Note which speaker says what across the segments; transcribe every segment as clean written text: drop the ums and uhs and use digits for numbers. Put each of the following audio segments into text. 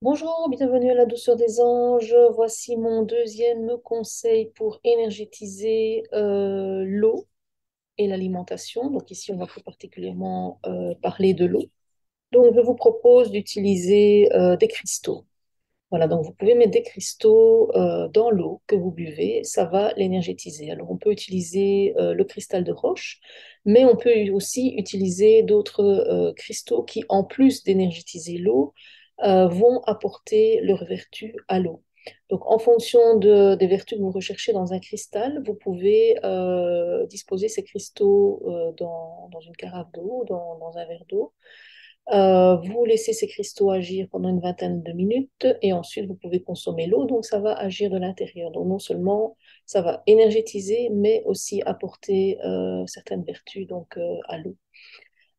Speaker 1: Bonjour, bienvenue à la douceur des anges. Voici mon deuxième conseil pour énergétiser l'eau et l'alimentation. Donc ici, on va plus particulièrement parler de l'eau. Donc je vous propose d'utiliser des cristaux. Voilà, donc vous pouvez mettre des cristaux dans l'eau que vous buvez, ça va l'énergétiser. Alors on peut utiliser le cristal de roche, mais on peut aussi utiliser d'autres cristaux qui, en plus d'énergétiser l'eau, vont apporter leurs vertus à l'eau. Donc en fonction des vertus que vous recherchez dans un cristal, vous pouvez disposer ces cristaux dans une carafe d'eau, dans un verre d'eau. Vous laissez ces cristaux agir pendant une vingtaine de minutes et ensuite vous pouvez consommer l'eau, donc ça va agir de l'intérieur. Donc non seulement ça va énergétiser, mais aussi apporter certaines vertus à l'eau.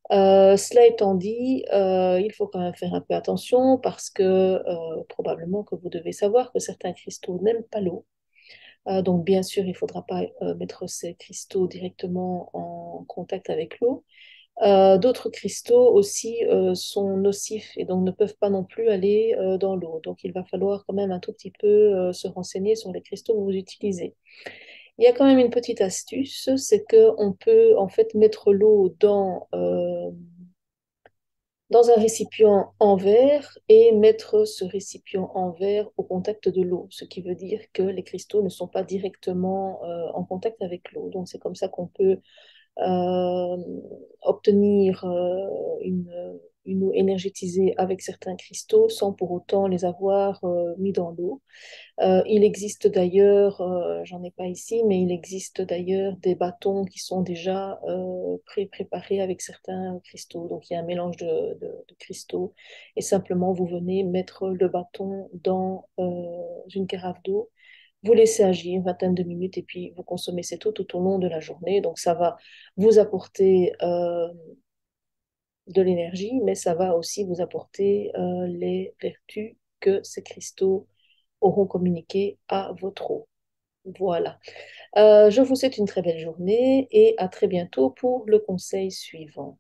Speaker 1: Cela étant dit, il faut quand même faire un peu attention parce que probablement que vous devez savoir que certains cristaux n'aiment pas l'eau. Donc bien sûr, il ne faudra pas mettre ces cristaux directement en contact avec l'eau. D'autres cristaux aussi sont nocifs et donc ne peuvent pas non plus aller dans l'eau. Donc il va falloir quand même un tout petit peu se renseigner sur les cristaux que vous utilisez. Il y a quand même une petite astuce, c'est qu'on peut en fait mettre l'eau dans un récipient en verre et mettre ce récipient en verre au contact de l'eau, ce qui veut dire que les cristaux ne sont pas directement en contact avec l'eau. Donc c'est comme ça qu'on peut euh, obtenir une eau énergétisée avec certains cristaux sans pour autant les avoir mis dans l'eau. Il existe d'ailleurs, j'en ai pas ici, mais il existe d'ailleurs des bâtons qui sont déjà préparés avec certains cristaux. Donc il y a un mélange de cristaux et simplement vous venez mettre le bâton dans une carafe d'eau. Vous laissez agir une vingtaine de minutes et puis vous consommez cette eau tout au long de la journée. Donc ça va vous apporter de l'énergie, mais ça va aussi vous apporter les vertus que ces cristaux auront communiquées à votre eau. Voilà. Je vous souhaite une très belle journée et à très bientôt pour le conseil suivant.